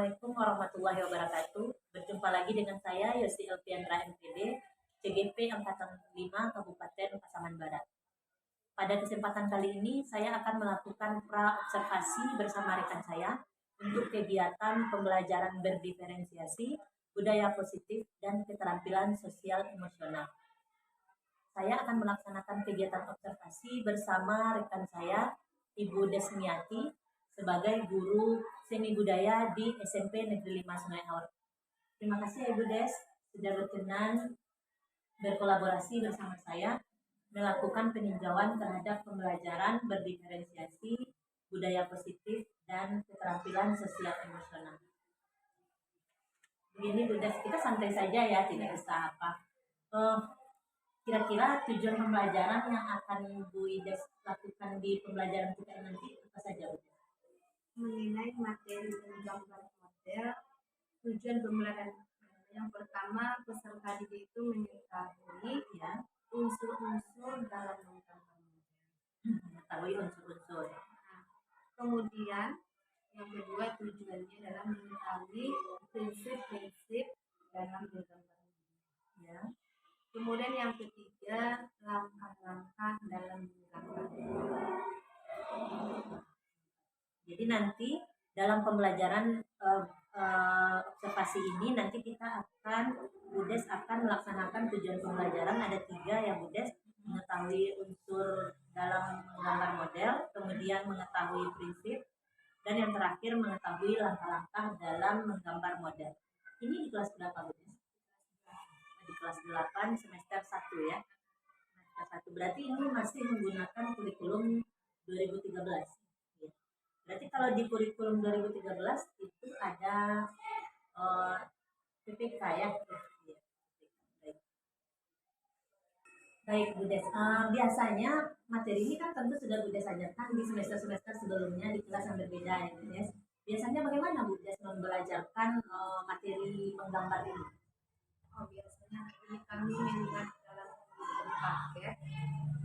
Assalamualaikum warahmatullahi wabarakatuh. Berjumpa lagi dengan saya Yosi Elviandra MPD, CGP Angkatan 5 Kabupaten Pasaman Barat. Pada kesempatan kali ini saya akan melakukan pra-observasi bersama rekan saya untuk kegiatan pembelajaran berdiferensiasi, budaya positif, dan keterampilan sosial emosional. Saya akan melaksanakan kegiatan observasi bersama rekan saya, Ibu Desmiati, sebagai guru seni budaya di SMP Negeri 5 Sungai Aur. Terima kasih Ibu Des sudah berkenan berkolaborasi bersama saya melakukan peninjauan terhadap pembelajaran berdiferensiasi, budaya positif, dan keterampilan sosial emosional. Begini Bu Des, kita santai saja ya, tidak usah apa. Kira-kira tujuan pembelajaran yang akan Bu Des lakukan di pembelajaran kita nanti apa saja Bu Des? Mengenai materi menggambar model, tujuan pembelajaran yang pertama peserta didik itu mengetahui unsur-unsur dalam menggambar model. Mengetahui unsur-unsur. Kemudian yang kedua tujuannya adalah mengetahui prinsip-prinsip dalam menggambar model. Kemudian yang ketiga langkah-langkah dalam menggambar model. Jadi nanti dalam pembelajaran observasi ini nanti kita akan Bu Des akan melaksanakan tujuan pembelajaran ada 3 ya Bu Des, mengetahui unsur dalam menggambar model, kemudian mengetahui prinsip, dan yang terakhir mengetahui langkah-langkah dalam menggambar model. Ini di kelas berapa Bu Des? Di kelas 8 semester 1 ya. Semester 1 berarti ini masih menggunakan kurikulum 2013. Berarti kalau di kurikulum 2013 itu ada PPK ya. Baik Bu Des, biasanya materi ini kan tentu sudah Bu Des ajarkan di semester-semester sebelumnya di kelas yang berbeda ya Bu Des. Biasanya bagaimana Bu Des membelajarkan materi menggambar ini? Biasanya ini kami melihat dalam paket.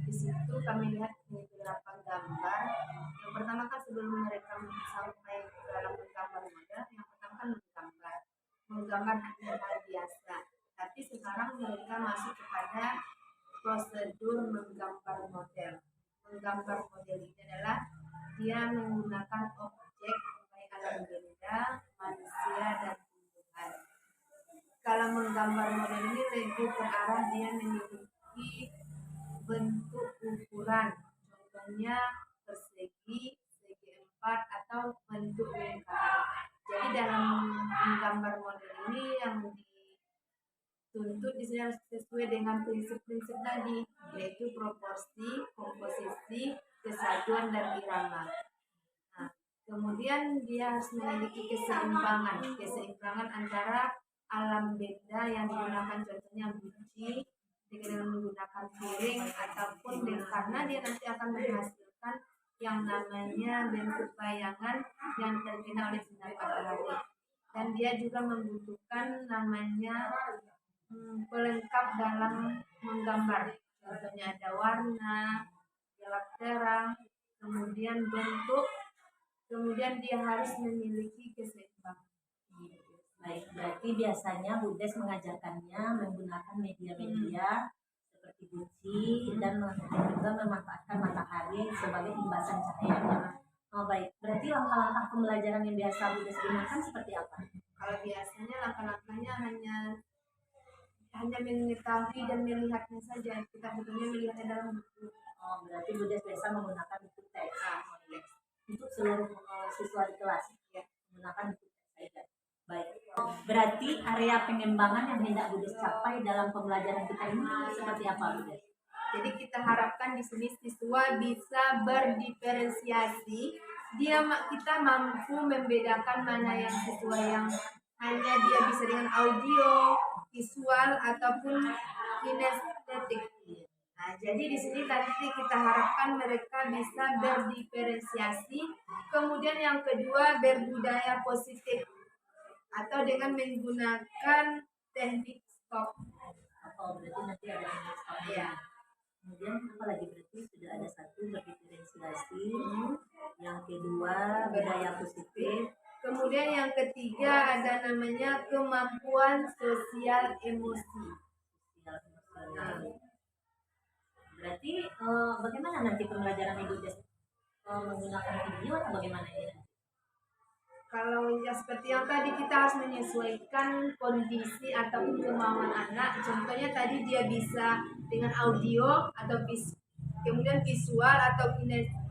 Di situ kami lihat beberapa gambar. Yang pertama kan sebelum mereka sampai dalam menggambar model, yang pertama kan menggambar hanya hal biasa. Tapi sekarang mereka masuk kepada prosedur menggambar model. Menggambar model ini adalah dia menggunakan objek baik alam benda, manusia, dan tumbuhan. Kalau menggambar model ini lebih ke arah dia memiliki bentuk ukuran, contohnya persegi, segi 4 atau bentuk lingkaran. Jadi dalam menggambar model ini yang dituntut di sini harus sesuai dengan prinsip-prinsip tadi, yaitu proporsi, komposisi, kesatuan, dan irama. Nah, kemudian dia harus memiliki keseimbangan antara alam benda yang digunakan, contohnya guci dengan menggunakan piring ataupun karena dia nanti akan menghasilkan yang namanya bentuk bayangan yang terkena oleh sinar matahari, dan dia juga membutuhkan namanya pelengkap dalam menggambar, contohnya ada warna, gelap terang, kemudian bentuk, kemudian dia harus memiliki keseimbangan. Baik, berarti biasanya Bu Des mengajarkannya menggunakan media-media seperti guci dan juga memanfaatkan matahari sebagai imbasan cahaya. Oh baik, berarti langkah-langkah pembelajaran yang biasa Bu Des gunakan seperti apa? Kalau biasanya langkah-langkahnya hanya mengetahui dan melihatnya saja. Kita betulnya melihatnya dalam buku. Oh, berarti Bu Des biasa menggunakan buku teks. Untuk seluruh siswa di kelas ya, menggunakan buku teks saja. Baik, berarti area pengembangan yang hendak Bu Des capai dalam pembelajaran kita ini seperti apa Bu Des? Jadi kita harapkan di sini siswa bisa berdiferensiasi. Kita mampu membedakan mana yang siswa yang hanya dia bisa dengan audio, visual ataupun kinestetik. Nah, jadi di sini nanti kita harapkan mereka bisa berdiferensiasi. Kemudian yang kedua berbudaya positif atau dengan menggunakan teknik stop. Oh, berarti nanti ada teknik stop ya. Kemudian apa lagi, berarti sudah ada satu berdiferensiasi, yang kedua budaya positif, Kemudian yang ketiga ada namanya kemampuan sosial emosi. Nah, Berarti bagaimana nanti pembelajaran Ibu Des? Menggunakan video atau bagaimana ini? kalau ya seperti yang tadi kita harus menyesuaikan kondisi ataupun kemauan anak. Contohnya tadi dia bisa dengan audio atau kemudian visual atau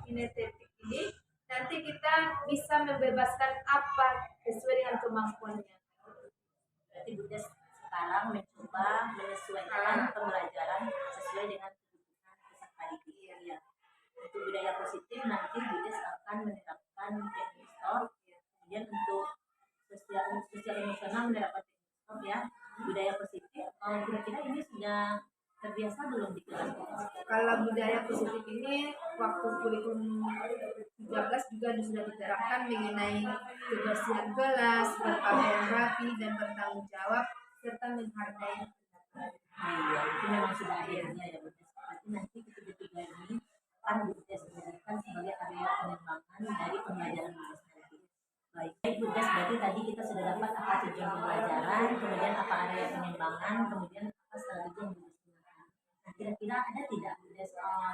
kinestetik ini. Nanti kita bisa membebaskan apa sesuai dengan kemampuannya. Berarti Bu Des sekarang mencoba menyesuaikan pembelajaran sesuai dengan kebutuhan peserta didik. Ya. Untuk budaya positif nanti Bu Des akan menerapkan teknik stop. Kemudian untuk sosial emosional menerapkan teknik stop ya. Budaya positif. Kira-kira ini sudah terbiasa belum di kelas? Kalau budaya positif ini waktu kurikulum 13 juga sudah diterapkan mengenai kebersihan kelas, berpakaian rapi dan bertanggung jawab serta menghargai. Iya, itu memang sudah akhirnya ya Bu Des. Berarti nanti ketiga-tiga ini akan Bu Des jadikan sebagai area pengembangan dari pembelajaran Bu Des nanti. Baik Bu Des, berarti tadi kita sudah dapat apa tujuan pembelajaran, kemudian apa area pengembangan, kemudian apa strategi yang Bu Des gunakan. Nah, kira-kira ada tidak Bu Des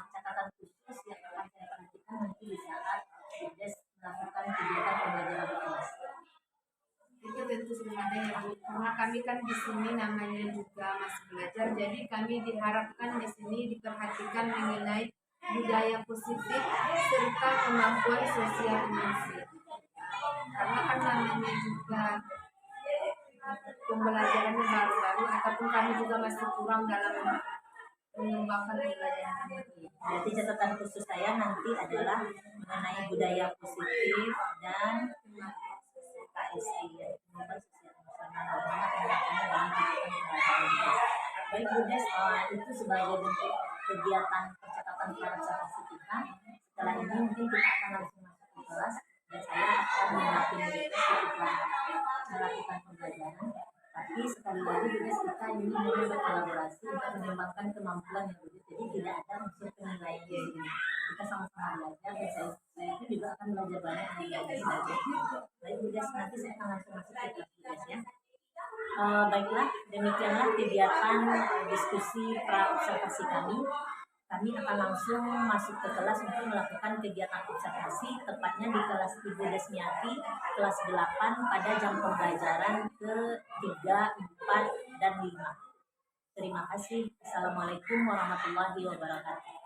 catatan khusus yang akan saya perhatikan nanti di saat Bu Des melakukan kegiatan pembelajaran di kelas? Itu tentu sudah ada ya Bu, karena kami kan di sini namanya juga masih belajar, jadi kami diharapkan di sini diperhatikan mengenai budaya positif serta kemampuan sosial emosi. Karena kan namanya juga pembelajarannya baru-baru ataupun kami juga masih kurang dalam mengembangkan pembelajaran ini. Berarti catatan khusus saya nanti adalah mengenai budaya positif dan KSI ya, kemampuan sosial emosional bagaimana penerapannya dalam kegiatan pembelajaran. Baik Bu Des, itu sebagai bentuk kegiatan percakapan partisipasi kita. Setelah ini mungkin kita akan langsung masuk ke kelas dan saya akan mendampingi Bu Des ketika melakukan pembelajaran. Tapi sekali lagi Bu Des, kita ini mulai berkolaborasi untuk mengembangkan kemampuan yang Bu Des. Jadi tidak ada unsur penilaian di sini. Kita sama-sama belajar dan saya itu juga akan belajar banyak dari Bu Des. Baik Bu Des, nanti saya akan langsung masuk ke kelas Bu Des ya. Baiklah, demikianlah kegiatan diskusi pra-observasi kami. Kami akan langsung masuk ke kelas untuk melakukan kegiatan observasi, tepatnya di kelas Ibu Desmiati, kelas 8 pada jam pembelajaran ke-3, 4, dan 5. Terima kasih. Assalamualaikum warahmatullahi wabarakatuh.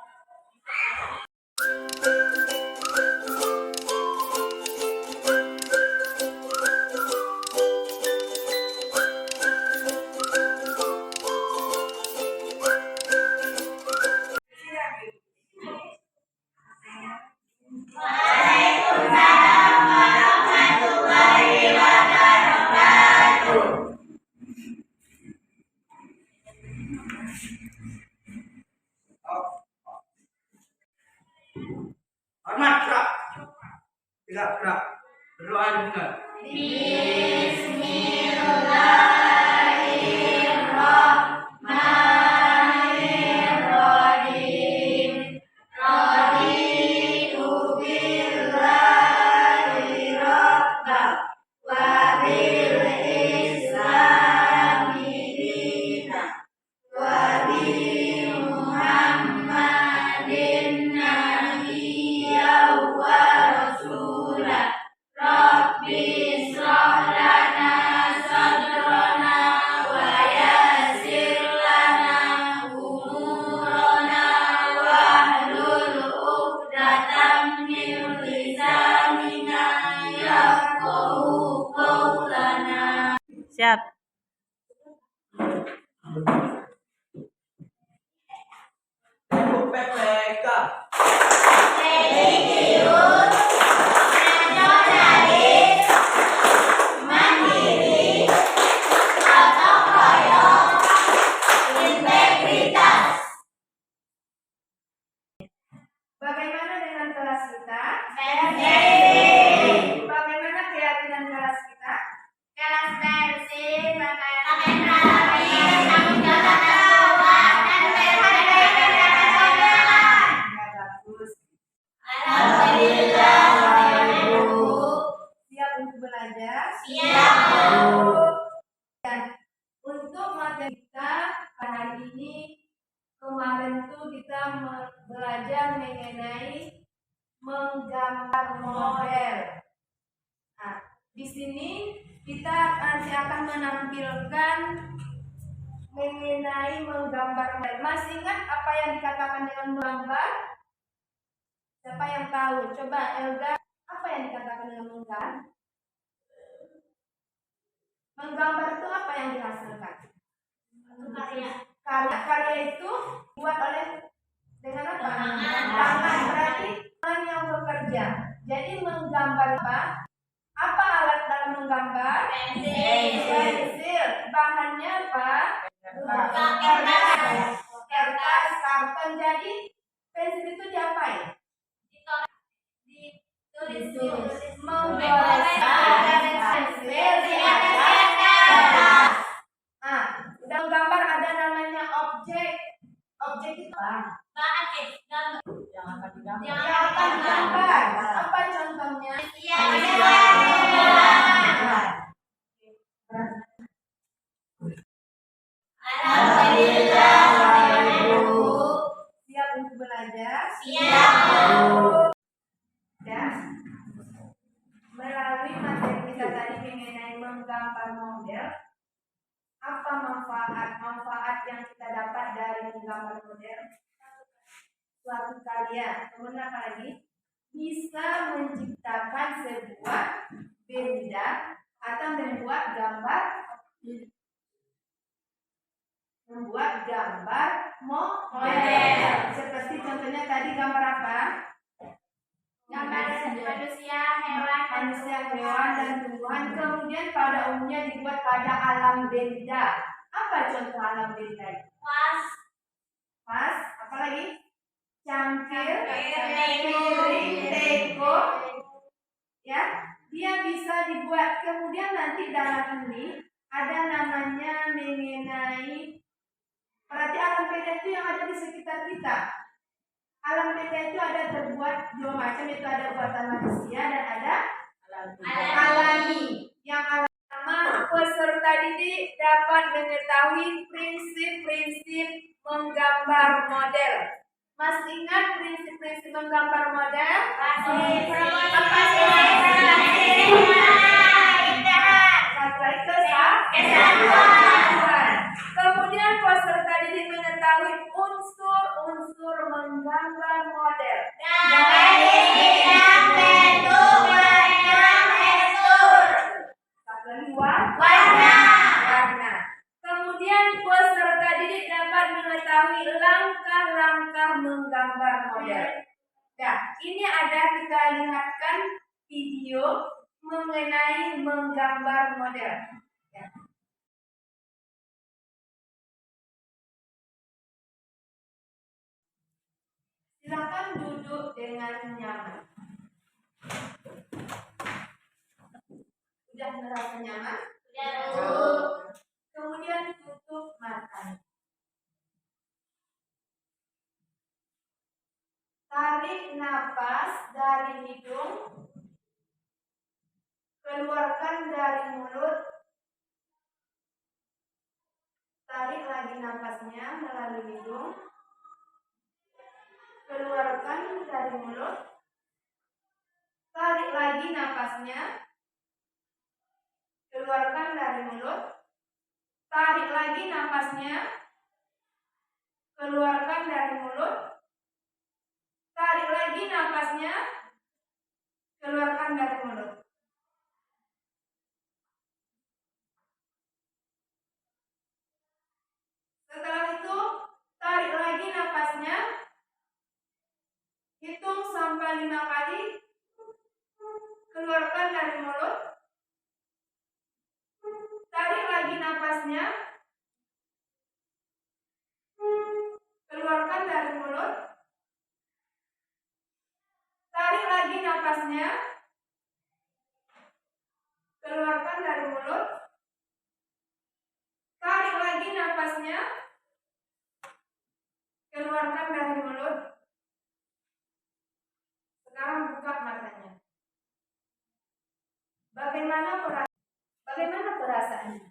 Hormat, gerak. Tidak gerak. Berdoa dengar. Siap. PPK. Bagaimana dengan kelas kita? Bagaimana keyakinan kelas kita? Ya, bagus. Siap untuk belajar. Dan untuk materi kita hari ini, kemarin tuh kita belajar mengenai menggambar model. Nah, di sini kita nanti akan menampilkan mengenai menggambar model. Masih ingat apa yang dikatakan dengan menggambar? Siapa yang tahu? Coba Elga, apa yang dikatakan dengan menggambar? Menggambar itu apa yang dihasilkan? Karya itu buat oleh dengan apa? Tangan. Berarti tangan yang bekerja. Jadi menggambar apa? Apa alat dalam menggambar? Pensil. Bahannya apa? Kertas, karton. Jadi pensil itu diapain? Ditulis. Menggoreskan pensil di atas kertas. Nah, dalam gambar ada namanya objek. Objek itu apa? Yang akan digambar. Apa contohnya? Alhamdulillah, Ibu. Siap untuk belajar? Siap. Ya. Melalui materi kita tadi mengenai menggambar model, apa manfaat yang kita dapat dari menggambar model? Suatu karya, kemudian apa lagi? Bisa menciptakan sebuah benda atau membuat gambar model. Seperti contohnya tadi gambar apa? Gambar manusia, hewan, dan tumbuhan. Kemudian pada umumnya dibuat pada alam benda. Apa contoh alam benda? Vas, apa lagi? Cangkir, piring, teko. Ya, dia bisa dibuat. Kemudian nanti dalam ini ada namanya mengenai, berarti alam benda itu yang ada di sekitar kita. Alam benda itu ada terbuat dua macam, itu ada buatan manusia dan ada alami. Yang alami, peserta didik dapat mengetahui prinsip-prinsip menggambar model. Masih ingat prinsip-prinsip menggambar model? Masih. Apa kesatuan. Kemudian peserta didik mengetahui unsur-unsur menggambar model. Warna. Kemudian peserta didik dapat mengetahui langkah-langkah menggambar model. Nah, ini ada kita lihatkan video mengenai menggambar model. Ya. Silakan duduk dengan nyaman. Sudah merasa nyaman? Kemudian tutup mata. Tarik napas dari hidung, keluarkan dari mulut. Tarik lagi napasnya melalui hidung, keluarkan dari mulut. Tarik lagi napasnya, keluarkan dari mulut. Tarik lagi napasnya, keluarkan dari mulut. Tarik lagi napasnya, keluarkan dari mulut. Setelah itu, tarik lagi napasnya, hitung sampai 5 kali, keluarkan dari mulut. Tarik lagi napasnya, keluarkan dari mulut. Tarik lagi napasnya, keluarkan dari mulut. Tarik lagi napasnya, keluarkan dari mulut. Sekarang buka matanya. Bagaimana perasaannya?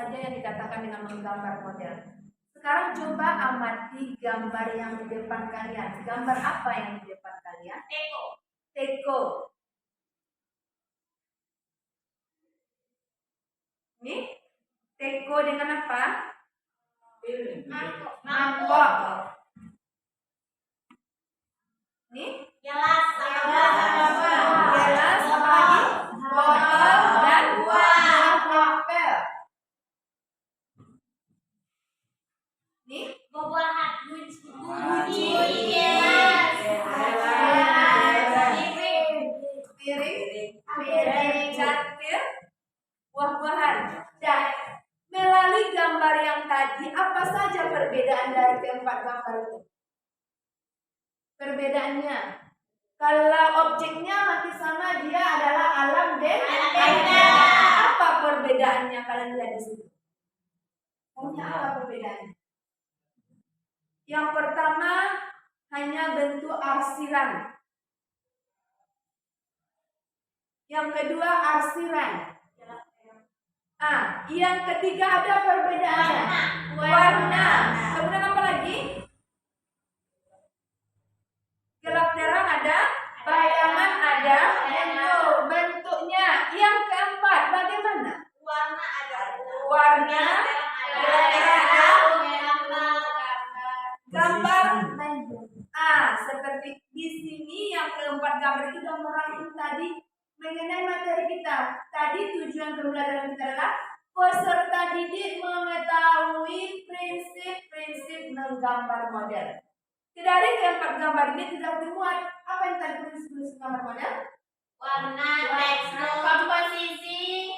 saja yang dikatakan dengan menggambar model. Sekarang coba amati gambar yang di depan kalian. Gambar apa yang di depan kalian? Teko. Teko. Nih, teko dengan apa? Mangkok. Nih, Gelas. gelas, apa lagi? Botol dan apel. Nih, Buah-buahan. Kunci. Piring, cangkir, buah-buahan. Dan melalui gambar yang tadi, apa saja perbedaan dari keempat gambar itu? Perbedaannya, kalau objeknya masih sama, dia adalah alam benda. Apa perbedaannya kalian lihat di situ? Apa perbedaannya? Yang pertama hanya bentuk arsiran. Yang kedua arsiran. Yang ketiga ada perbedaannya. Warna. Kemudian apa lagi? Gelap terang ada, bayangan ada, bentuknya. Yang keempat bagaimana? Warna ada. Warna, gambar. Seperti di sini yang keempat gambar itu gambaran tadi mengenai materi kita. Tadi tujuan pembelajaran kita adalah peserta didik mengetahui prinsip-prinsip menggambar model. Dari keempat gambar ini tidak dimuat apa yang tadi prinsip gambar model? Warna, tekstur, komposisi,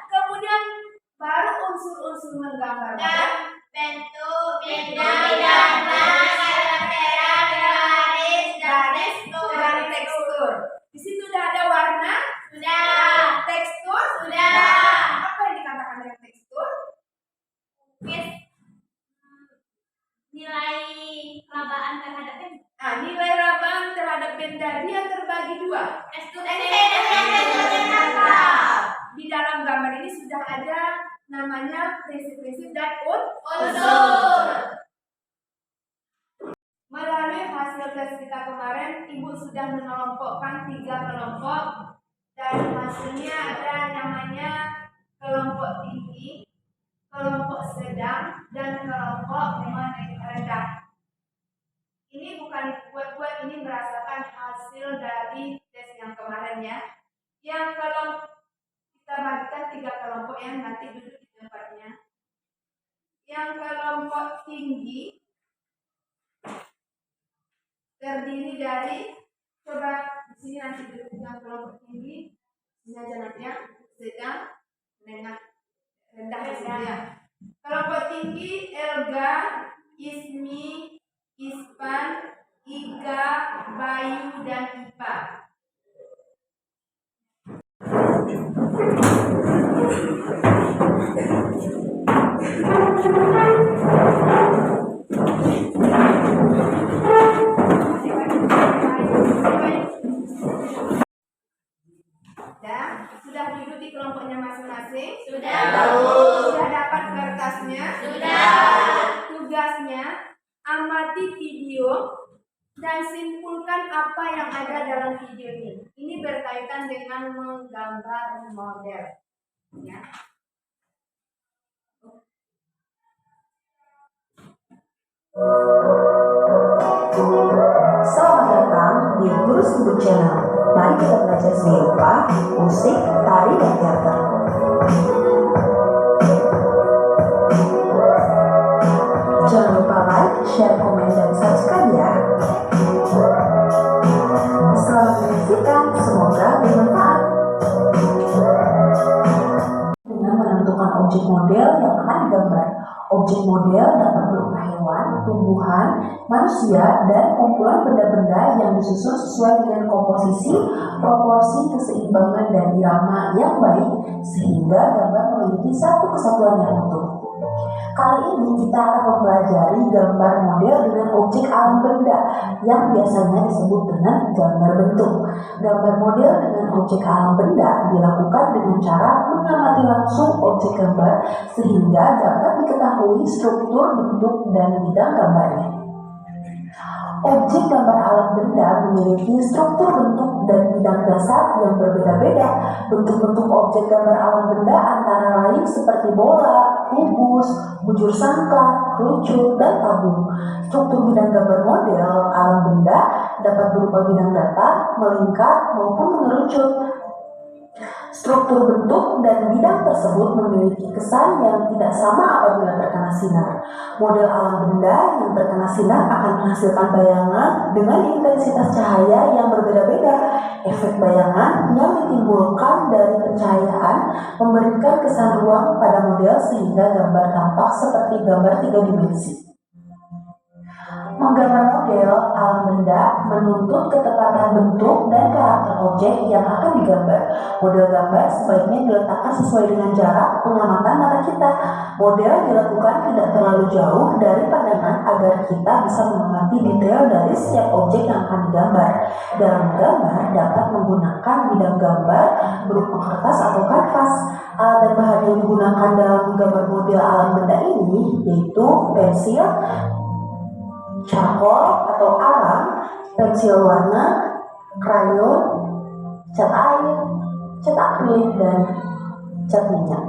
kemudian baru unsur-unsur menggambar model. bentuk, Dan tekstur. Di situ sudah ada warna, tekstur, apa yang dikatakan dengan tekstur? nilai rabaan terhadap Nilai rabaan terhadap benda dia terbagi dua. Di dalam gambar ini sudah ada namanya prinsip-prinsip dan unsur. Melalui hasil tes kita kemarin, Ibu sudah mengelompokkan 3 kelompok dan hasilnya ada namanya kelompok tinggi, kelompok sedang, dan kelompok rendah. Ini bukan buat-buat, ini berdasarkan hasil dari tes yang kemarin ya. Yang kalau kita bagikan 3 kelompok yang nanti duduk di tempatnya. Yang kelompok tinggi terdiri dari, coba di sini nanti duduk yang kelompok tinggi, ini aja nanti ya, sedang, menengah, rendah ya. Kelompok tinggi Elga, Ismi, Ispan, Ika, Bayu, dan Ipa. Sudah duduk di kelompoknya masing-masing? Sudah dapat kertasnya? Tugasnya amati video dan simpulkan apa yang ada dalam video ini. Ini berkaitan dengan menggambar model. Ya. Selamat datang di Guru Sibuk Channel. Mari kita belajar seni rupa, musik, tari, dan teater. Jangan lupa like, share, komen, dan subscribe ya. Selamat menyaksikan, semoga bermanfaat. Dengan menentukan objek model yang akan digambar. Objek model dapat berupa hewan, tumbuhan, manusia, dan kumpulan benda-benda yang disusun sesuai dengan komposisi, proporsi, keseimbangan, dan irama yang baik sehingga gambar memiliki satu kesatuan yang utuh. Kali ini kita akan mempelajari gambar model dengan objek alam benda yang biasanya disebut dengan gambar bentuk. Gambar model dengan objek alam benda dilakukan dengan cara mengamati langsung objek gambar sehingga dapat diketahui struktur, bentuk, dan bidang gambarnya. Objek gambar alam benda memiliki struktur, bentuk, dan bidang dasar yang berbeda-beda. Bentuk-bentuk objek gambar alam benda antara lain seperti bola, kubus, bujur sangkar, kerucut, dan tabung. Struktur bidang gambar model alam benda dapat berupa bidang datar, melingkar, maupun mengerucut. Struktur bentuk dan bidang tersebut memiliki kesan yang tidak sama apabila terkena sinar. Model alam benda yang terkena sinar akan menghasilkan bayangan dengan intensitas cahaya yang berbeda-beda. Efek bayangan yang ditimbulkan dari pencahayaan memberikan kesan ruang pada model sehingga gambar tampak seperti gambar 3 dimensi. Menggambar model alam benda menuntut ketepatan bentuk dan karakter objek yang akan digambar. Model gambar sebaiknya diletakkan sesuai dengan jarak pengamatan mata kita. Model dilakukan tidak terlalu jauh dari pandangan agar kita bisa mengamati detail dari setiap objek yang akan digambar. Dalam gambar dapat menggunakan bidang gambar berupa kertas atau kanvas. Alat dan bahan yang digunakan dalam menggambar model alam benda ini yaitu pensil, charcoal atau arang, pensil warna, krayon, cat air, cat akrilik, dan cat minyak.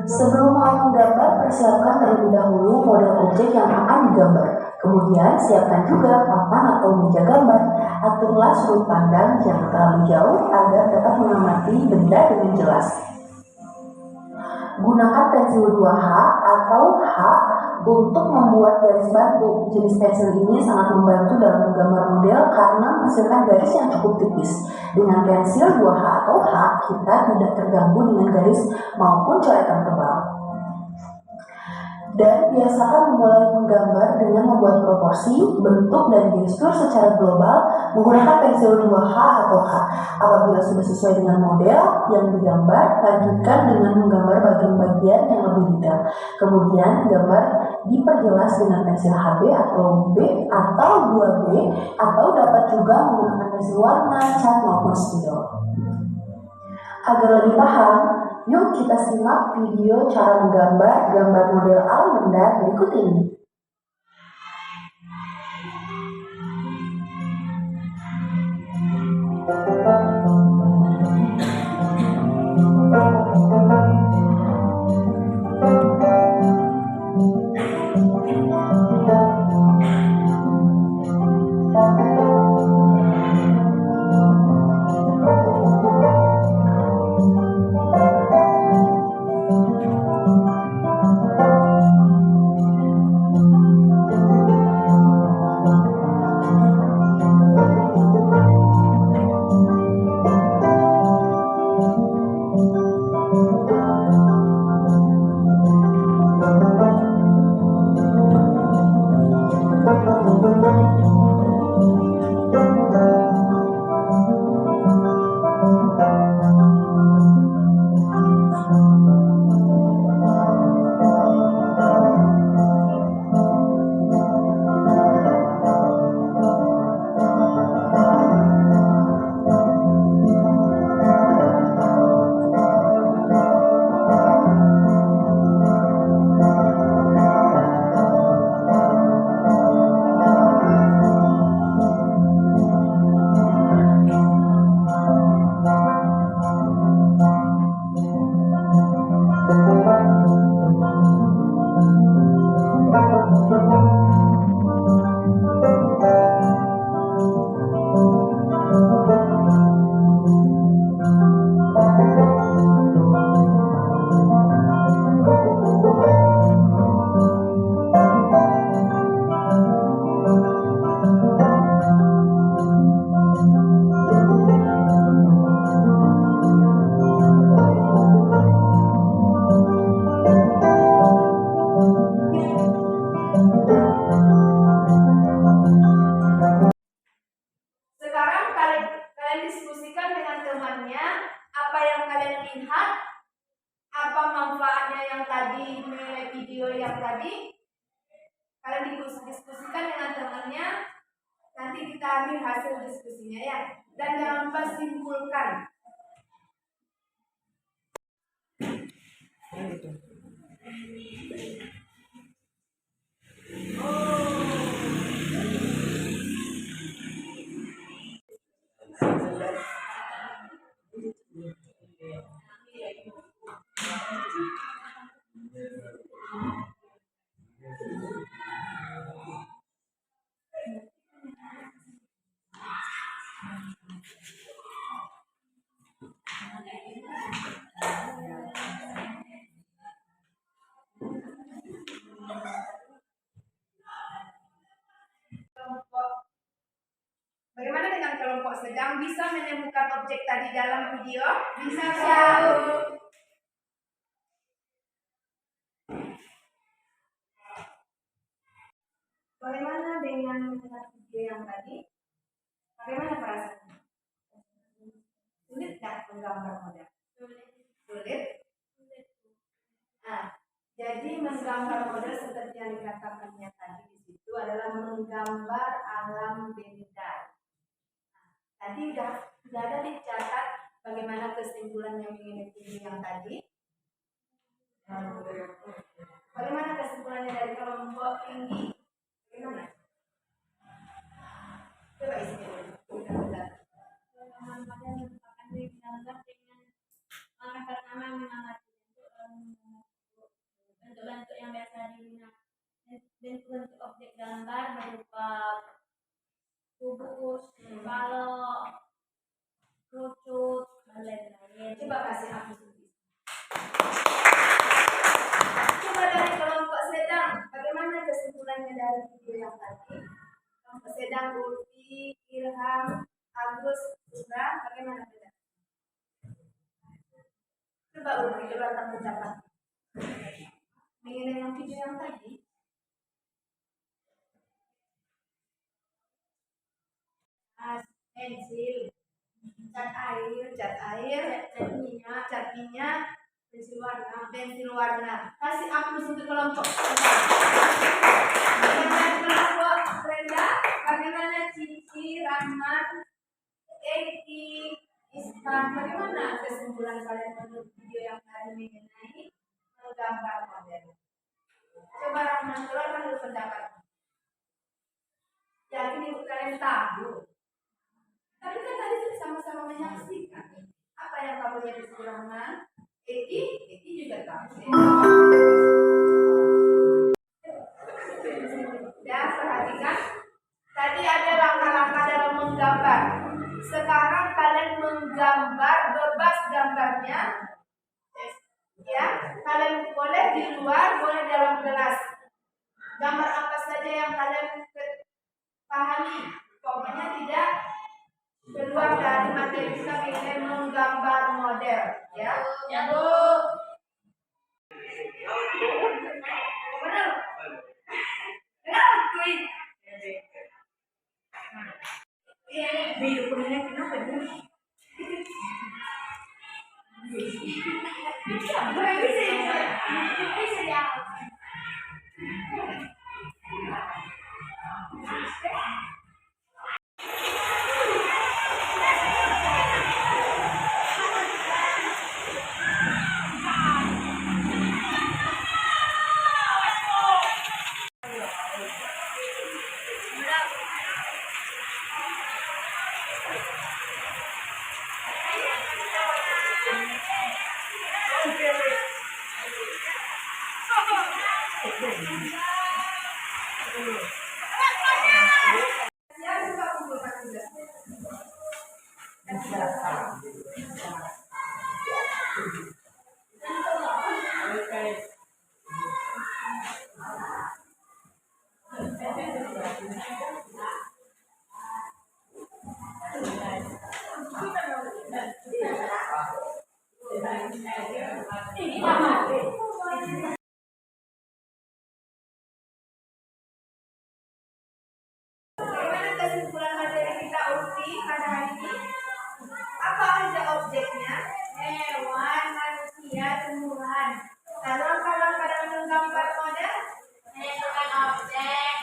Sebelum mulai menggambar, persiapkan terlebih dahulu model objek yang akan digambar. Kemudian siapkan juga papan atau meja gambar. Aturlah sudut pandang jangan terlalu jauh agar dapat mengamati benda dengan jelas. Gunakan pensil 2H atau H untuk membuat garis bantu. Jenis pensil ini sangat membantu dalam menggambar model karena menghasilkan garis yang cukup tipis. Dengan pensil 2H atau H, kita tidak terganggu dengan garis maupun coretan tebal. Dan biasakan memulai menggambar dengan membuat proporsi, bentuk, dan gestur secara global menggunakan pensil 2H atau H. Apabila sudah sesuai dengan model yang digambar, lanjutkan dengan menggambar bagian-bagian yang lebih detail. Kemudian gambar diperjelas dengan pensil HB atau B atau 2B atau dapat juga menggunakan pensil warna, cat, maupun spidol. Agar lebih paham, yuk kita simak video cara menggambar gambar model alam benda berikut ini. diskusikan dengan temannya, nanti kita ambil hasil diskusinya ya. Dan jangan lupa simpulkan. Bagaimana dengan kelompok sedang? Bisa menemukan objek tadi dalam video? Bisa kan? Bagaimana dengan video yang tadi? Bagaimana perasaannya? Sulit nggak menggambar model? Sulit? Nah, jadi menggambar model seperti yang dikatakannya tadi di situ adalah menggambar alam benda. Tadi sudah ada dicatat bagaimana kesimpulan yang ingin dituju yang tadi. Bagaimana kesimpulannya dari kelompok tinggi? Bagaimana? Coba isinya dulu. Pada merupakan digambar dengan langkah pertama mengamati bentuk-bentuk yang biasa digunakan. Bentuk-bentuk objek gambar berupa kubus, balok, kerucut, dan lain-lain. Coba kasih aku sedikit. Coba dari kelompok sedang, bagaimana kesimpulannya dari video yang tadi? Kelompok sedang Ulfi, Ilham, Agus, Sura, bagaimana beda? Coba Ulfi, keluarkan pendapat. Mengenai yang video yang tadi, pensil, cat air, cat minyak, pensil warna. Kasih hapus untuk kelompok. Dengan kelompok rendah, bagaimana Cici, Rahmat, Eki, Ispan, bagaimana kesimpulan kalian menurut video yang tadi mengenai menggambar model? Coba Rahmat keluarkan dulu pendapat. Yakin ibu kalian tahu? Tapi kan tadi sudah sama-sama menyaksikan. Apa yang kamu lihat di Rahmat? Eki juga tahu. Ya, perhatikan. Tadi ada langkah-langkah dalam menggambar. Sekarang kalian menggambar bebas gambarnya. Ya, kalian boleh di luar, boleh dalam kelas. Gambar apa saja yang kalian pahami. Pokoknya tidak keluar dari materi kita mengenai menggambar model. Ya, Ya, Bu. benar. Video kuliah kenapa dia? Bisa ya. Bagaimana kesimpulan materi kita Ulfi pada hari ini? Apa aja objeknya? Hewan, manusia, tumbuhan. Lalu langkah-langkah dalam menggambar model? Menentukan objek,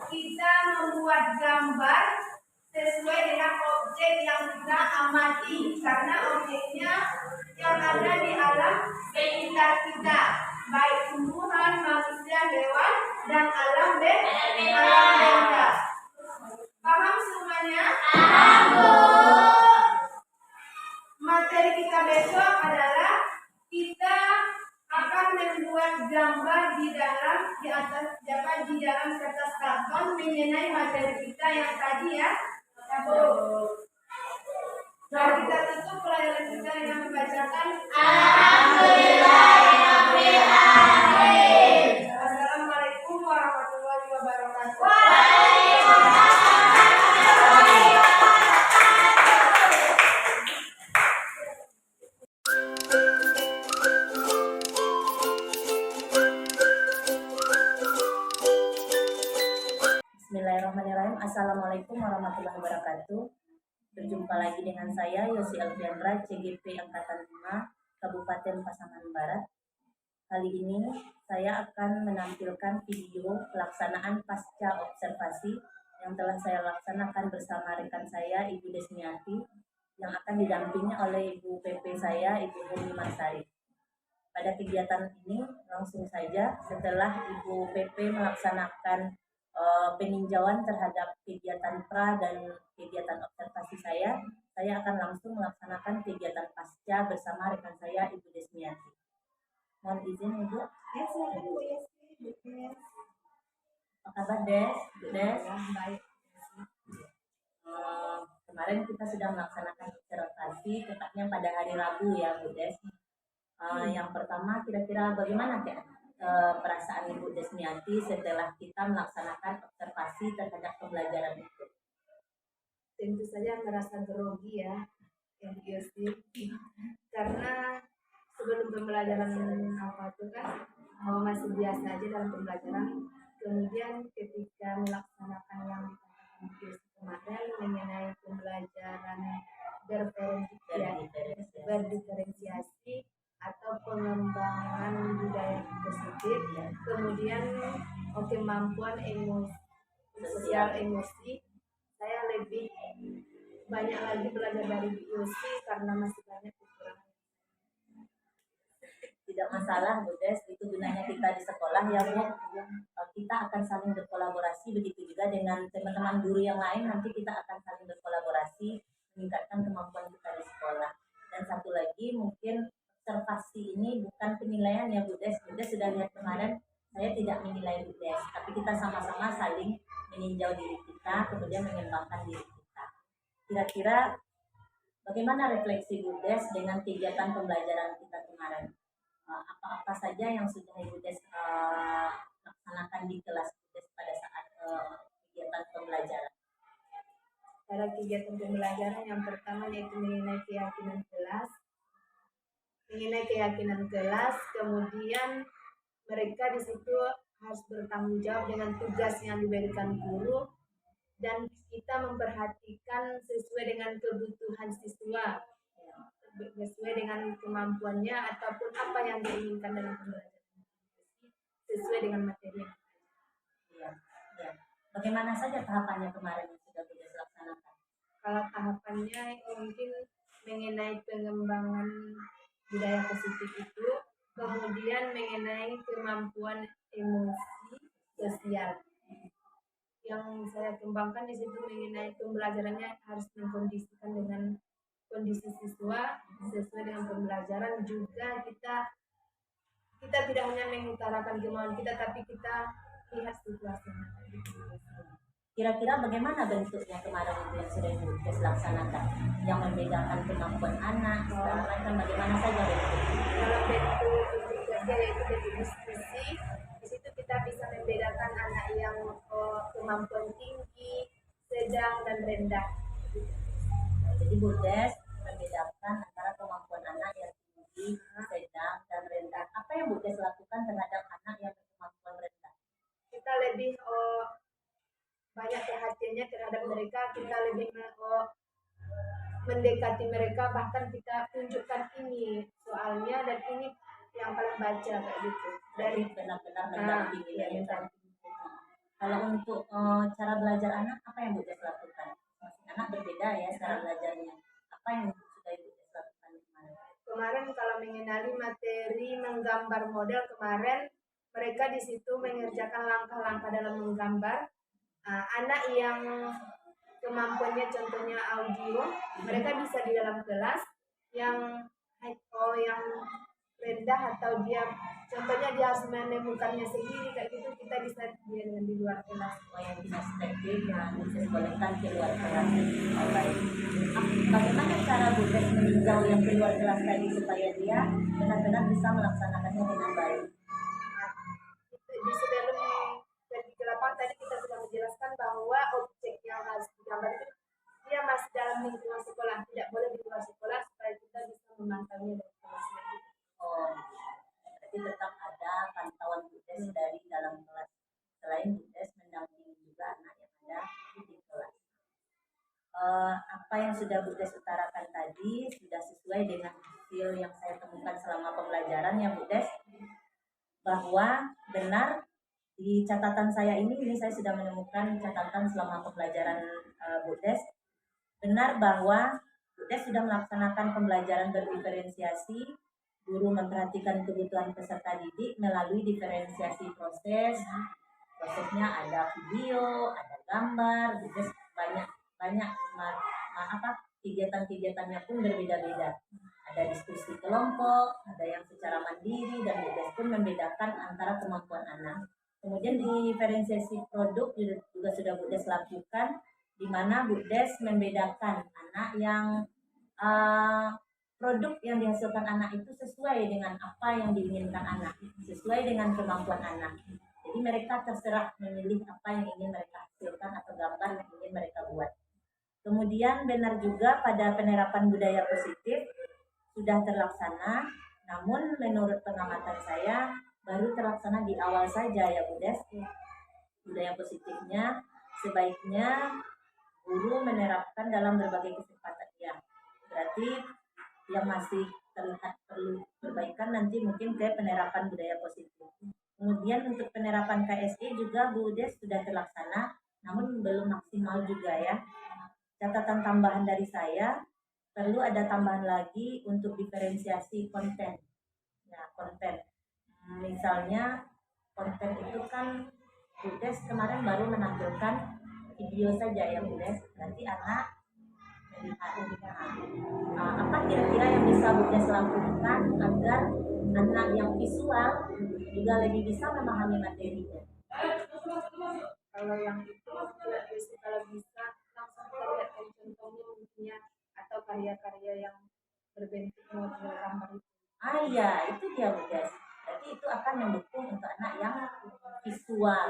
kita membuat gambar sesuai dengan objek yang kita amati, karena objeknya yang ada di alam sekitar kita, baik tumbuhan, manusia, hewan, dan alam benda. Paham semuanya? Materi kita besok adalah kita akan membuat gambar di dalam kertas karton mengenai materi kita yang tadi ya. Nah, kita tutup pelajaran kita dengan membacakan Assalamualaikum warahmatullahi wabarakatuh. Bismillahirrahmanirrahim. Assalamualaikum warahmatullahi wabarakatuh. Berjumpa lagi dengan saya Yosi Alfiandra, CGP Angkatan 5, Kabupaten Pasaman Barat. Kali ini saya akan menampilkan video pelaksanaan pasca observasi yang telah saya laksanakan bersama rekan saya, Ibu Desmiati, yang akan didampingi oleh Ibu PP saya, Ibu Heni Marsari. Pada kegiatan ini langsung saja setelah Ibu PP melaksanakan peninjauan terhadap kegiatan pra dan kegiatan observasi saya akan langsung melaksanakan kegiatan pasca bersama rekan saya Ibu Desmiati. Mohon izin Ibu. Apa kabar Des? Des? Baik. Kemarin kita sudah melaksanakan observasi tepatnya pada hari Rabu ya Bu Des. Yang pertama kira-kira bagaimana perasaan Ibu Desmiati setelah kita melaksanakan observasi terhadap pembelajaran itu? Tentu saja merasa grogi ya, yang Yosi, karena sebelum pembelajaran apa itu kan masih biasa aja dalam pembelajaran. Kemudian ketika melaksanakan yang dikatakan Yosi kemarin mengenai pembelajaran berdiferensiasi atau pengembangan budaya positif, kemudian kemampuan sosial emosi, saya lebih banyak lagi belajar dari Yosi karena masih banyak kekurangan. Tidak masalah Bu Des, itu gunanya kita di sekolah ya Bu. Kita akan saling berkolaborasi, begitu juga dengan teman-teman guru yang lain, nanti kita akan saling berkolaborasi meningkatkan kemampuan kita di sekolah. Dan satu lagi mungkin observasi ini bukan penilaian ya Bu Des. Bu Des sudah lihat kemarin, saya tidak menilai Bu Des, tapi kita sama-sama saling meninjau diri kita, kemudian mengembangkan diri kita. Kira-kira bagaimana refleksi Bu Des dengan kegiatan pembelajaran kita kemarin? Apa-apa saja yang sudah Ibu Des laksanakan di kelas Bu Des pada saat kegiatan pembelajaran? Pada kegiatan pembelajaran yang pertama yaitu mengenai keyakinan kelas, kemudian mereka di situ harus bertanggung jawab dengan tugas yang diberikan guru, dan kita memperhatikan sesuai dengan kebutuhan siswa, sesuai dengan kemampuannya ataupun apa yang diinginkan dalam pembelajaran, sesuai dengan materi yang Ya. Bagaimana saja tahapannya kemarin yang sudah kita laksanakan? Kalau tahapannya mungkin mengenai pengembangan budaya positif itu, kemudian mengenai kemampuan emosi sosial. Yang saya kembangkan di situ mengenai pembelajarannya harus mengkondisikan dengan kondisi siswa sesuai dengan pembelajaran. Juga kita tidak hanya mengutarakan kemauan kita, tapi kita lihat situasinya. Kira-kira bagaimana bentuknya kemarin itu yang sudah Ibu Des laksanakan? Yang membedakan kemampuan anak, segala macam, bagaimana saja bentuknya? Dalam bentuk kerja yaitu bentuk diskusi, di situ kita bisa membedakan anak yang kemampuan tinggi, sedang, dan rendah. Jadi Bu Des membedakan antara kemampuan anak yang tinggi, sedang, dan rendah. Apa yang Bu Des lakukan terhadap anak yang berkemampuan rendah? Kita lebih banyak perhatiannya terhadap mereka, kita lebih mendekati mereka, bahkan kita tunjukkan ini soalnya dan ini yang paling baca kayak gitu. Dari benar-benar mendampingi mereka. Kalau untuk cara belajar anak, apa yang Bu Des lakukan? Masing anak berbeda ya cara belajarnya. Apa yang sudah Ibu Des lakukan kemarin? Kemarin kalau mengenali materi menggambar model kemarin, mereka di situ mengerjakan langkah-langkah dalam menggambar. Anak yang kemampuannya contohnya audio, mereka bisa di dalam kelas. Yang yang rendah atau dia contohnya dia harus menemukannya sendiri kayak gitu, kita bisa dia dengan di luar kelas. Oh, yang kinestetik yang dibolehkan ke luar kelas. Oh, baik. Bagaimana cara Bu Des meninjau yang di luar kelas tadi supaya dia benar-benar bisa melaksanakannya dengan baik? Di sebelum pergi ke lapangan tadi kita sudah menjelaskan bahwa objek yang harus digambar itu dia masih dalam lingkungan sekolah, tidak boleh di luar sekolah supaya kita bisa memantaunya dari kelas. Oh, berarti tetap ada pantauan Bu Des dari dalam kelas. Selain Bu Des mendampingi juga anak yang ada di kelas. Apa yang sudah Bu Des utarakan tadi sudah sesuai dengan hasil yang saya temukan selama pembelajaran ya Bu Des, bahwa benar di catatan saya ini saya sudah menemukan catatan selama pembelajaran Bu Des, benar bahwa Bu Des sudah melaksanakan pembelajaran berdiferensiasi. Guru memperhatikan kebutuhan peserta didik melalui diferensiasi proses. Prosesnya ada video, ada gambar, Bu Des banyak kegiatan-kegiatannya pun berbeda-beda. Ada diskusi kelompok, ada yang secara mandiri, dan Bu Des pun membedakan antara kemampuan anak. Kemudian diferensiasi produk juga sudah Bu Des lakukan, di mana Bu Des membedakan anak yang produk yang dihasilkan anak itu sesuai dengan apa yang diinginkan anak, sesuai dengan kemampuan anak. Jadi mereka terserah memilih apa yang ingin mereka hasilkan atau gambar yang ingin mereka buat. Kemudian benar juga pada penerapan budaya positif sudah terlaksana, namun menurut pengamatan saya baru terlaksana di awal saja ya Bu Des. Budaya positifnya sebaiknya guru menerapkan dalam berbagai kesempatan ya. Berarti yang masih terlihat perlu perbaikan nanti mungkin ke penerapan budaya positif. Kemudian untuk penerapan KSE juga Bu Des sudah terlaksana, namun belum maksimal juga ya. Catatan tambahan dari saya, perlu ada tambahan lagi untuk diferensiasi konten. Nah, konten. Misalnya konten itu kan Bu Des kemarin baru menampilkan video saja ya Bu Des. Nanti anak melihat apa kira-kira yang bisa Bu Des lakukan agar anak yang visual juga lebih bisa memahami materinya. Kalau yang itu kalau bisa langsung kita lihat contohnya mungkinnya atau karya-karya yang berbentuk model gambar itu. Iya, itu dia Bu Des. Berarti itu akan mendukung untuk anak yang visual.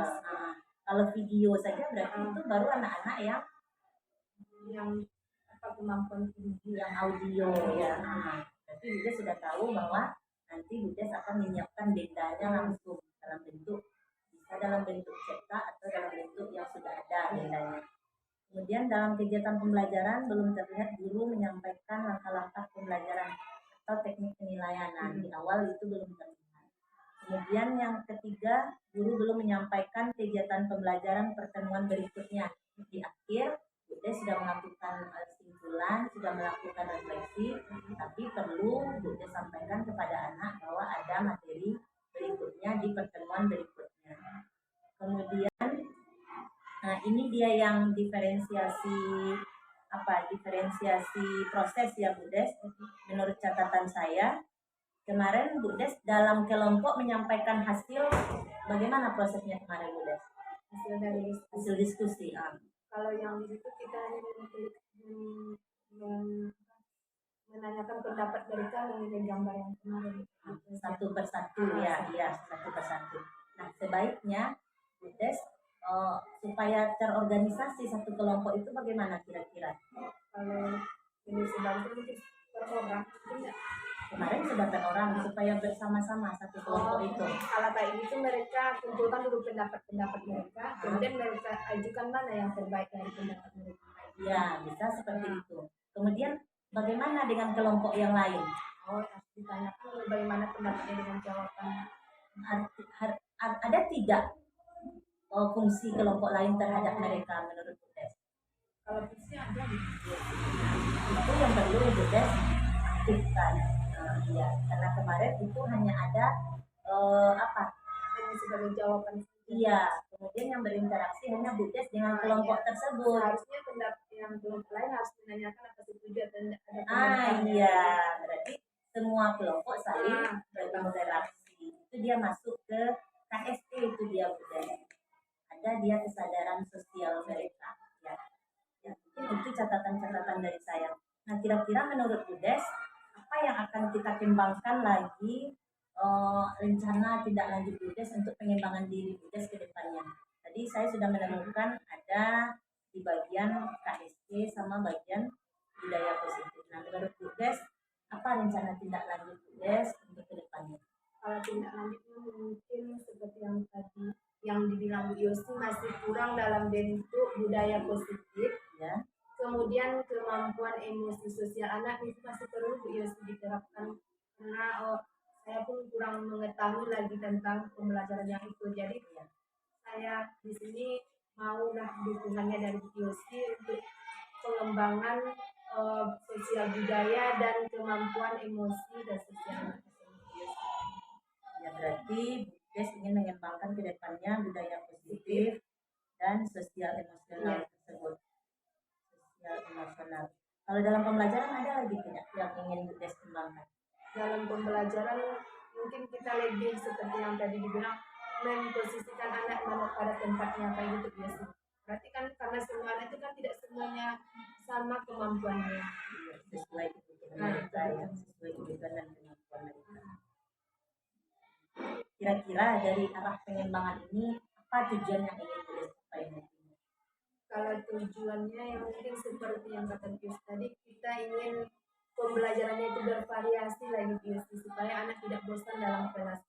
Kalau video saja berarti itu baru anak-anak yang kemampuan video, yang audio ya. Berarti Bu Des sudah tahu bahwa nanti Bu Des akan menyiapkan bendanya langsung dalam bentuk, bisa dalam bentuk cetak atau dalam bentuk yang sudah ada bendanya. Kemudian dalam kegiatan pembelajaran belum terlihat guru menyampaikan langkah-langkah pembelajaran atau teknik penilaian. Di awal itu belum terlihat. Kemudian yang ketiga, guru belum menyampaikan kegiatan pembelajaran pertemuan berikutnya. Di akhir Bu Des sudah melakukan kesimpulan, sudah melakukan refleksi, tapi perlu Bu Des sampaikan kepada anak bahwa ada materi berikutnya di pertemuan berikutnya. Kemudian, ini dia yang diferensiasi proses ya Bu Des. Menurut catatan saya, kemarin Bu Des dalam kelompok menyampaikan hasil, bagaimana prosesnya kemarin Bu Des? Hasil diskusi. Kalau yang di situ kita menanyakan pendapat mereka mengenai gambar yang kemarin. Satu persatu satu persatu. Nah, sebaiknya Bu Des supaya terorganisasi satu kelompok itu bagaimana kira-kira? Kalau ini sebaliknya mungkin per orang, kemarin sudah per orang supaya bersama-sama satu kelompok itu. Kalau kayak gitu mereka kumpulkan dulu pendapat mereka, kemudian mereka ajukan mana yang terbaik dari pendapat mereka. Ya, bisa seperti itu. Kemudian bagaimana dengan kelompok yang lain? Harus ditanyakan bagaimana pendapatnya dengan jawabannya. Ada tidak fungsi kelompok lain terhadap mereka menurut Bu Des? Kalau fungsi ada di Itu yang perlu Bu Des aktifkan. Ya, karena kemarin itu hanya ada hanya sebagai jawaban. Iya, kemudian yang berinteraksi hanya Bu Des dengan kelompok tersebut. Seharusnya pendapat yang kelompok lain harus menanyakan apa setuju atau tidak ada Iya, berarti semua kelompok saling berinteraksi. Itu dia masuk ke KST, itu dia Bu Des. Ada dia kesadaran sosial mereka. Ya, mungkin itu catatan-catatan dari saya. Nah, kira-kira menurut Bu Des, apa yang akan kita kembangkan lagi rencana tindak lanjut Bu Des untuk pengembangan diri Bu Des ke depannya? Tadi saya sudah menemukan ada di bagian KST sama bagian budaya positif. Nah, menurut Bu Des, apa rencana tindak lanjut Bu Des untuk ke depannya? Kalau tindak lanjutnya mungkin seperti yang tadi yang dibilang Bu Yosi, masih kurang dalam bentuk budaya positif. Ya. Kemudian kemampuan emosi sosial anak itu masih perlu Bu Yosi diterapkan, karena saya pun kurang mengetahui lagi tentang pembelajaran yang itu. Jadi saya di sini maulah dukungannya dari Bu Yosi untuk pengembangan sosial budaya dan kemampuan emosi dan sosial anak. Ya, berarti Bu Des ingin mengembangkan ke depannya budaya positif dan sosial emosional tersebut. Sosial emosional. Kalau dalam pembelajaran ada lagi tidak yang ingin Bu Des kembangkan? Dalam pembelajaran mungkin kita lebih seperti yang tadi dibilang, memposisikan anak pada tempatnya kayak gitu biasa. Berarti kan karena semua anak itu kan tidak semuanya sama kemampuannya. Sesuai kebutuhan mereka, ya, sesuai kebutuhan dan kemampuan mereka. Kira-kira dari arah pengembangan ini apa tujuan yang ingin Bu Des capai nantinya? Kalau tujuannya yang mungkin seperti yang kata Pius tadi, kita ingin pembelajarannya itu bervariasi lagi Pius, supaya anak tidak bosan dalam kelas.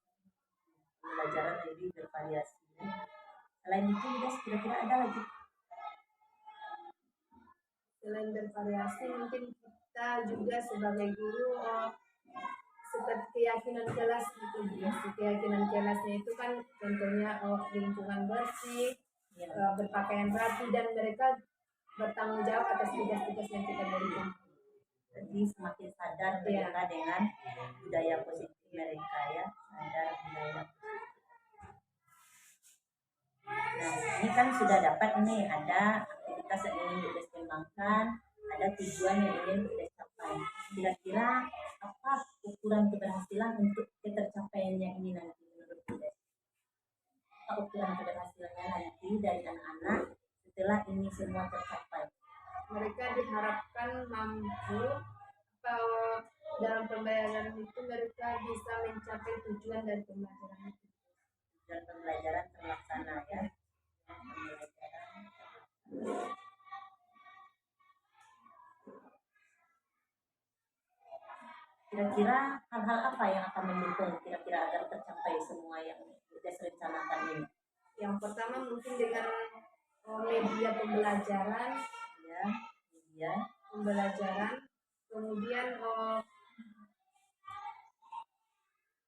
Pembelajaran lebih bervariasi. Selain itu, Bu Des, kira-kira ada lagi? Selain bervariasi, mungkin kita juga sebagai guru seperti keyakinan kelas gitu ya. Keyakinan kelasnya itu kan contohnya lingkungan bersih, berpakaian rapi, dan mereka bertanggung jawab atas tugas-tugas yang kita berikan. Jadi semakin sadar mereka dengan budaya positif mereka, ya, sadar budaya. Nah, ini kan sudah dapat nih, ada aktivitas yang ingin Bu Des kembangkan, ada tujuan yang ingin Bu Des capai. Kira-kira apa ukuran keberhasilan untuk tercapaiannya ini nanti menurut Bu Des? Apa ukuran keberhasilannya nanti dari anak-anak setelah ini semua tercapai? Mereka diharapkan mampu dalam pembelajaran itu mereka bisa mencapai tujuan dari pembelajaran itu. Dan pembelajaran terlaksana, ya. Kira-kira hal-hal apa yang akan mendukung kira-kira agar tercapai semua yang Bu Des rencanakan ini? Yang pertama mungkin dengan media pembelajaran, Ya, media pembelajaran, kemudian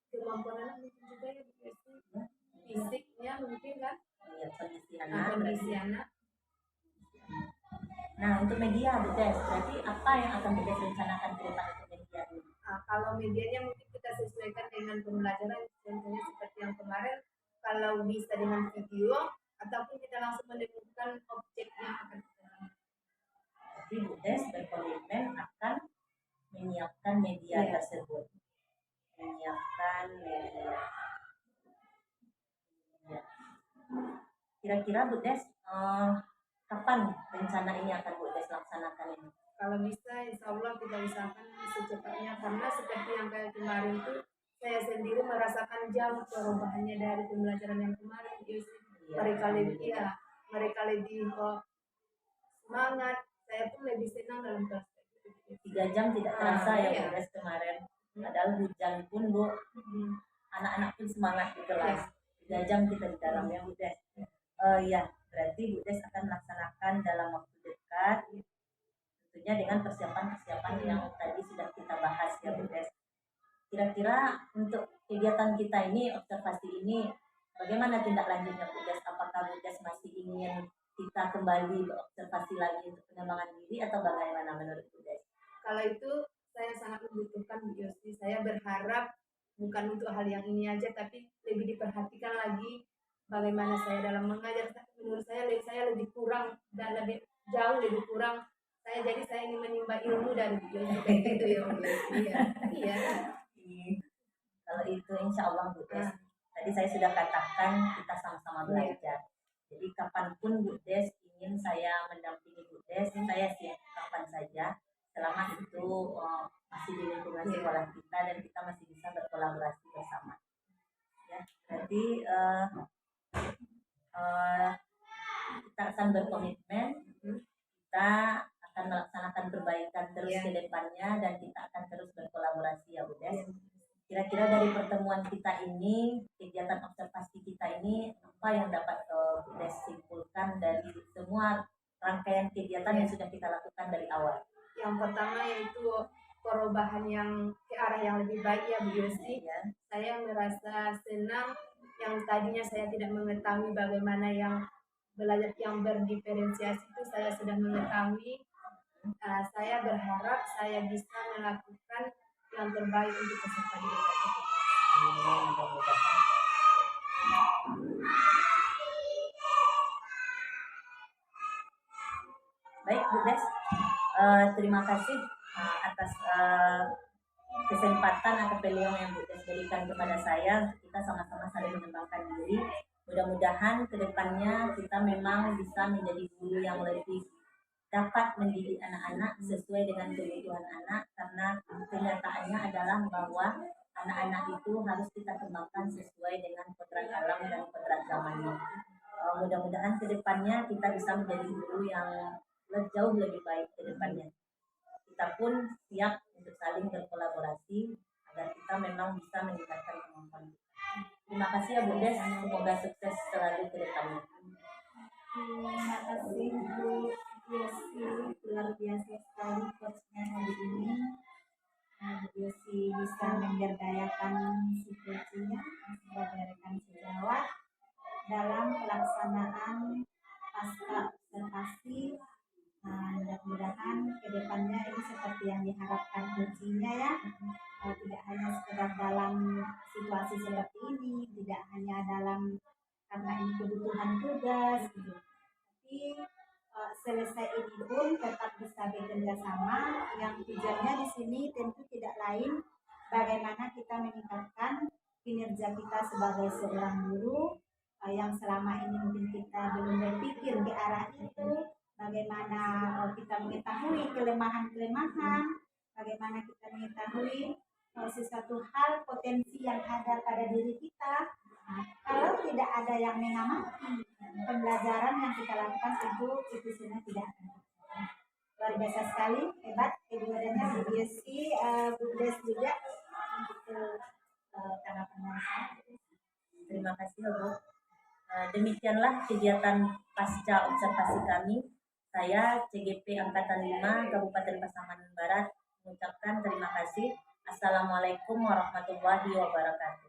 kemampuan anak mungkin juga ya fisiknya mungkin kan, kondisi anak. Nah, untuk media Bu Des, berarti apa yang akan Bu Des rencanakan ke depan untuk media ini? Kalau medianya mungkin kita sesuaikan dengan pembelajaran, contohnya seperti yang kemarin, kalau bisa dengan video ataupun kita langsung menemukan objek yang akan kita lakukan. Jadi Bu Des berkomitmen akan menyiapkan media tersebut. Menyiapkan media. Ya. Kira-kira Bu Des, kapan rencana ini akan Bu Des laksanakan ini? Kalau bisa, insya Allah kita usahakan secepatnya, karena seperti yang kayak kemarin itu, saya sendiri merasakan jauh perubahannya dari pembelajaran yang kemarin. Mereka lebih semangat, saya pun lebih senang dalam kelas. 3 jam tidak terasa ya Bu Des kemarin. Padahal hujan pun Bu, anak-anak pun semangat di kelas. 3 jam kita di dalamnya Bu Des. Ya, berarti Bu Des akan melaksanakan dalam waktu dekat, tentunya dengan persiapan-persiapan yang tadi sudah kita bahas ya Bu Des. Kira-kira untuk kegiatan kita ini, observasi ini, bagaimana tindak lanjutnya Bu Des? Apakah Bu Des ingin kita kembali berobservasi lagi untuk pengembangan diri atau bagaimana menurut Bu Des? Kalau itu saya sangat membutuhkan Bu Yosi. Saya berharap bukan untuk hal yang ini aja, tapi lebih diperhatikan lagi bagaimana saya dalam mengajar. Menurut saya lebih kurang dan lebih jauh lebih kurang. Jadi saya ingin menimba ilmu dari Bu Yosi kayak gitu ya Bu Yosi. Iya. Kalau itu insya Allah Bu Des. Tadi saya sudah katakan kita sama-sama belajar. Jadi kapanpun Bu Des ingin saya mendampingi Bu Des, saya siap kapan saja. Selama itu masih di lingkungan sekolah kita dan kita masih bisa berkolaborasi bersama. Ya, berarti kita akan berkomitmen, kita akan melaksanakan perbaikan terus ke depannya dan kita akan terus berkolaborasi ya Bu Des. Kira-kira dari pertemuan kita ini, kegiatan observasi kita ini, apa yang dapat Bu Des simpulkan dari semua rangkaian kegiatan yang sudah kita lakukan dari awal? Yang pertama yaitu perubahan yang ke arah yang lebih baik ya Bu Yosi. Saya merasa senang yang tadinya saya tidak mengetahui bagaimana yang belajar yang berdiferensiasi itu saya sudah mengetahui. Saya berharap saya bisa melakukan yang terbaik untuk peserta didik. Baik Bu Des, terima kasih atas kesempatan atau peluang yang Bu Des berikan kepada saya. Kita sama-sama saling mengembangkan diri. Mudah-mudahan kedepannya kita memang bisa menjadi guru yang lebih dapat mendidik anak-anak sesuai dengan kebutuhan anak, karena kenyataannya adalah bahwa anak-anak itu harus kita kembangkan sesuai dengan kodrat alam dan kodrat zamannya. Mudah-mudahan kedepannya kita bisa menjadi guru yang jauh lebih baik kedepannya. Kita pun siap untuk saling berkolaborasi agar kita memang bisa meningkatkan kemampuan. Terima kasih ya Bu Des, semoga sukses selalu ke depannya. Terima kasih Bu Yosi, luar biasa sekali coachnya hari ini. Bu Yosi bisa memberdayakan si coachnya sebagai rekan sejawat dalam pelaksanaan pasca observasi. Mudah-mudahan kedepannya ini seperti yang diharapkan coachnya ya, tidak hanya sekedar dalam situasi seperti ini, tidak hanya dalam karena ini kebutuhan tugas gitu, tapi selesai ini pun tetap bisa bekerja sama. Yang tujuannya di sini tentu tidak lain bagaimana kita meningkatkan kinerja kita sebagai seorang guru yang selama ini mungkin kita belum berpikir ke arah itu. Bagaimana kita mengetahui kelemahan-kelemahan, bagaimana kita mengetahui sesuatu hal potensi yang ada pada diri kita. Kalau tidak ada yang mengamati pembelajaran yang kita lakukan itu sebenarnya tidak akan. Luar biasa sekali, hebat keduanya Bu Yosi, Bu Des juga untuk tanggapan saya. Terima kasih Bu. Demikianlah kegiatan pasca observasi kami. Saya CGP Angkatan 5 Kabupaten Pasaman Barat mengucapkan terima kasih. Assalamualaikum warahmatullahi wabarakatuh.